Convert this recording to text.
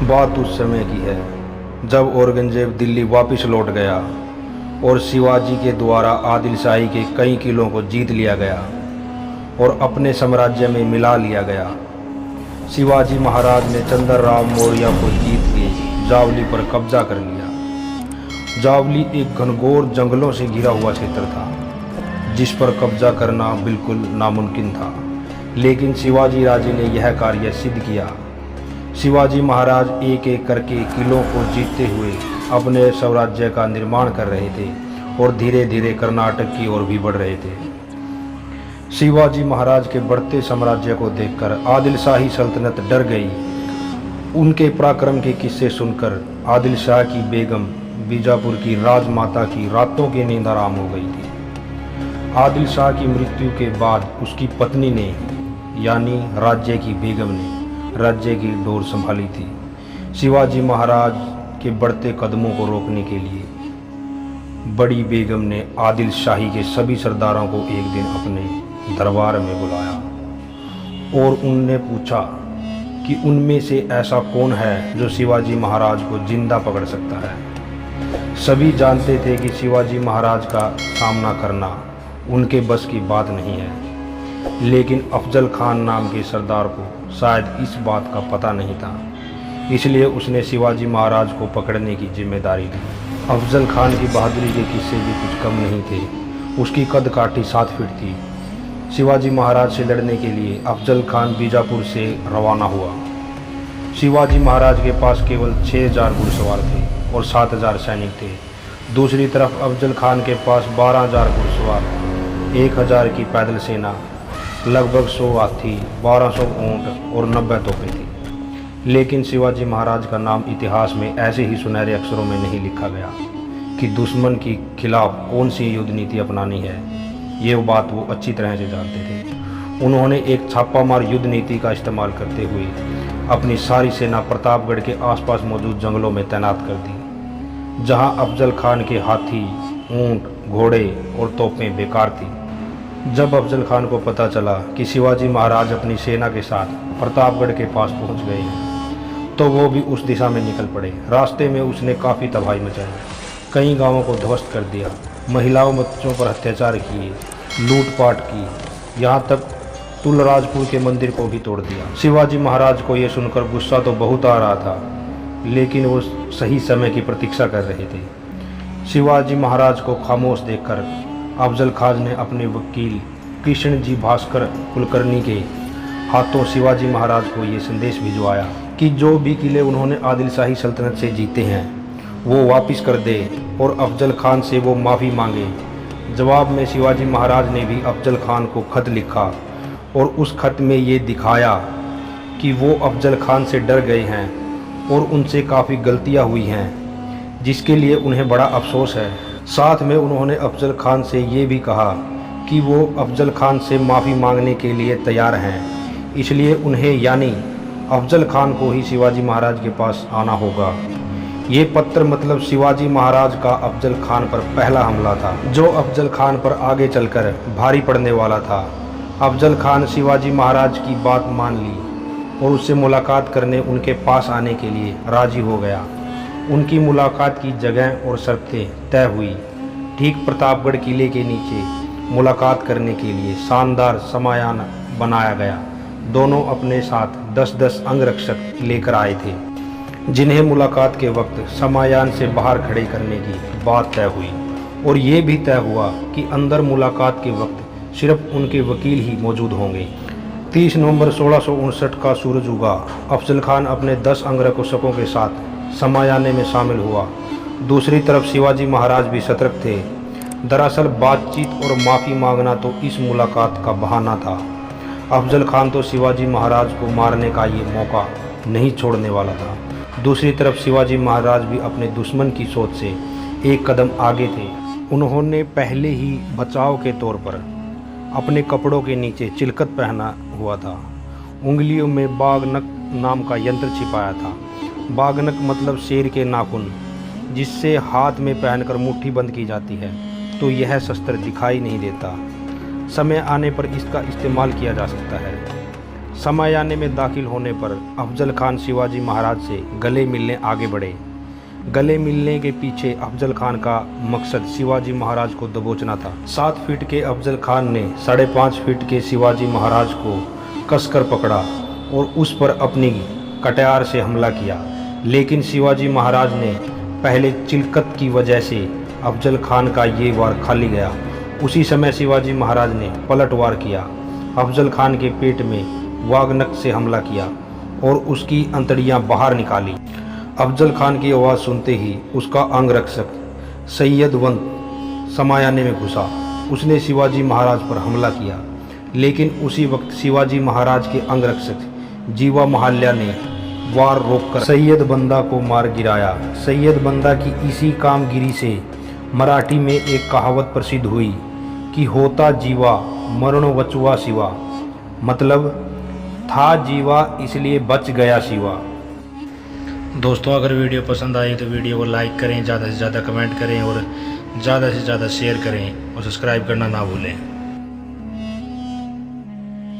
बात उस समय की है जब औरंगजेब दिल्ली वापस लौट गया और शिवाजी के द्वारा आदिल शाही के कई किलों को जीत लिया गया और अपने साम्राज्य में मिला लिया गया। शिवाजी महाराज ने चंद्रराव मौर्य को जीत के जावली पर कब्जा कर लिया। जावली एक घनघोर जंगलों से घिरा हुआ क्षेत्र था जिस पर कब्जा करना बिल्कुल नामुमकिन था, लेकिन शिवाजी राजे ने यह कार्य सिद्ध किया। शिवाजी महाराज एक एक करके किलों को जीतते हुए अपने साम्राज्य का निर्माण कर रहे थे और धीरे धीरे कर्नाटक की ओर भी बढ़ रहे थे। शिवाजी महाराज के बढ़ते साम्राज्य को देखकर आदिल शाही सल्तनत डर गई। उनके पराक्रम के किस्से सुनकर आदिल शाह की बेगम बीजापुर की राजमाता की रातों की नींद आराम हो गई थी। आदिल शाह की मृत्यु के बाद उसकी पत्नी ने यानी राज्य की बेगम ने राज्य की डोर संभाली थी। शिवाजी महाराज के बढ़ते कदमों को रोकने के लिए बड़ी बेगम ने आदिल शाही के सभी सरदारों को एक दिन अपने दरबार में बुलाया और उनने पूछा कि उनमें से ऐसा कौन है जो शिवाजी महाराज को जिंदा पकड़ सकता है। सभी जानते थे कि शिवाजी महाराज का सामना करना उनके बस की बात नहीं है, लेकिन अफजल खान नाम के सरदार को शायद इस बात का पता नहीं था, इसलिए उसने शिवाजी महाराज को पकड़ने की जिम्मेदारी ली। अफजल खान की बहादुरी के किस्से भी कुछ कम नहीं थे। उसकी कद काठी 7 फीट थी। शिवाजी महाराज से लड़ने के लिए अफजल खान बीजापुर से रवाना हुआ। शिवाजी महाराज के पास केवल 6000 घुड़सवार थे और 7000 सैनिक थे। दूसरी तरफ अफजल खान के पास 12000 घुड़सवार, 1000 की पैदल सेना, लगभग 100 हाथी, 1200 ऊंट और 90 तोपें थी। लेकिन शिवाजी महाराज का नाम इतिहास में ऐसे ही सुनहरे अक्षरों में नहीं लिखा गया कि दुश्मन के खिलाफ कौन सी युद्ध नीति अपनानी है। ये बात वो अच्छी तरह से जानते थे। उन्होंने एक छापामार युद्ध नीति का इस्तेमाल करते हुए अपनी सारी सेना प्रतापगढ़ के आसपास मौजूद जंगलों में तैनात कर दी, जहां अफजल खान के हाथी, ऊंट, घोड़े और तोपें बेकार थी। जब अफजल खान को पता चला कि शिवाजी महाराज अपनी सेना के साथ प्रतापगढ़ के पास पहुंच गए हैं, तो वो भी उस दिशा में निकल पड़े। रास्ते में उसने काफ़ी तबाही मचाई, कई गांवों को ध्वस्त कर दिया, महिलाओं बच्चों पर अत्याचार किए, लूटपाट की, यहाँ तक तुलराजपुर के मंदिर को भी तोड़ दिया। शिवाजी महाराज को ये सुनकर गुस्सा तो बहुत आ रहा था, लेकिन वो सही समय की प्रतीक्षा कर रहे थे। शिवाजी महाराज को खामोश देखकर अफजल खान ने अपने वकील कृष्ण जी भास्कर कुलकर्णी के हाथों शिवाजी महाराज को ये संदेश भिजवाया कि जो भी किले उन्होंने आदिल शाही सल्तनत से जीते हैं वो वापस कर दे और अफजल खान से वो माफ़ी मांगे। जवाब में शिवाजी महाराज ने भी अफजल खान को खत लिखा और उस खत में ये दिखाया कि वो अफजल खान से डर गए हैं और उनसे काफ़ी गलतियां हुई हैं, जिसके लिए उन्हें बड़ा अफसोस है। साथ में उन्होंने अफजल खान से ये भी कहा कि वो अफजल खान से माफ़ी मांगने के लिए तैयार हैं, इसलिए उन्हें यानी अफजल खान को ही शिवाजी महाराज के पास आना होगा। ये पत्र मतलब शिवाजी महाराज का अफजल खान पर पहला हमला था, जो अफजल खान पर आगे चलकर भारी पड़ने वाला था। अफजल खान शिवाजी महाराज की बात मान ली और उससे मुलाकात करने उनके पास आने के लिए राजी हो गया। उनकी मुलाकात की जगह और शर्तें तय हुई। ठीक प्रतापगढ़ किले के नीचे मुलाकात करने के लिए शानदार समायान बनाया गया। दोनों अपने साथ 10-10 अंगरक्षक लेकर आए थे, जिन्हें मुलाकात के वक्त समायान से बाहर खड़े करने की बात तय हुई और ये भी तय हुआ कि अंदर मुलाकात के वक्त सिर्फ उनके वकील ही मौजूद होंगे। 30 नवंबर 1659 का सूरज उगा। अफजल खान अपने 10 अंगरक्षकों के साथ समायाने में शामिल हुआ। दूसरी तरफ शिवाजी महाराज भी सतर्क थे। दरअसल बातचीत और माफ़ी मांगना तो इस मुलाकात का बहाना था। अफजल खान तो शिवाजी महाराज को मारने का ये मौका नहीं छोड़ने वाला था। दूसरी तरफ शिवाजी महाराज भी अपने दुश्मन की सोच से एक कदम आगे थे। उन्होंने पहले ही बचाव के तौर पर अपने कपड़ों के नीचे चिलकत पहना हुआ था। उंगलियों में बागनक नाम का यंत्र छिपाया था। बागनक मतलब शेर के नाखून, जिससे हाथ में पहनकर मुट्ठी बंद की जाती है तो यह शस्त्र दिखाई नहीं देता। समय आने पर इसका इस्तेमाल किया जा सकता है। समायाने में दाखिल होने पर अफजल खान शिवाजी महाराज से गले मिलने आगे बढ़े। गले मिलने के पीछे अफजल खान का मकसद शिवाजी महाराज को दबोचना था। 7 फीट के अफजल खान ने 5.5 फीट के शिवाजी महाराज को कसकर पकड़ा और उस पर अपनी कटार से हमला किया, लेकिन शिवाजी महाराज ने पहले चिलकत की वजह से अफजल खान का ये वार खाली गया। उसी समय शिवाजी महाराज ने पलटवार किया, अफजल खान के पेट में वागनक से हमला किया और उसकी अंतड़ियां बाहर निकाली। अफजल खान की आवाज़ सुनते ही उसका अंगरक्षक सैयदवंत समायाने में घुसा। उसने शिवाजी महाराज पर हमला किया, लेकिन उसी वक्त शिवाजी महाराज के अंगरक्षक जीवा महाल्या ने वार रोककर सैयद बंदा को मार गिराया। सैयद बंदा की इसी कामगिरी से मराठी में एक कहावत प्रसिद्ध हुई कि होता जीवा मरणो बचुआ शिवा, मतलब था जीवा इसलिए बच गया शिवा। दोस्तों, अगर वीडियो पसंद आई तो वीडियो को लाइक करें, ज़्यादा से ज़्यादा कमेंट करें और ज़्यादा से ज़्यादा शेयर करें और सब्सक्राइब करना ना भूलें।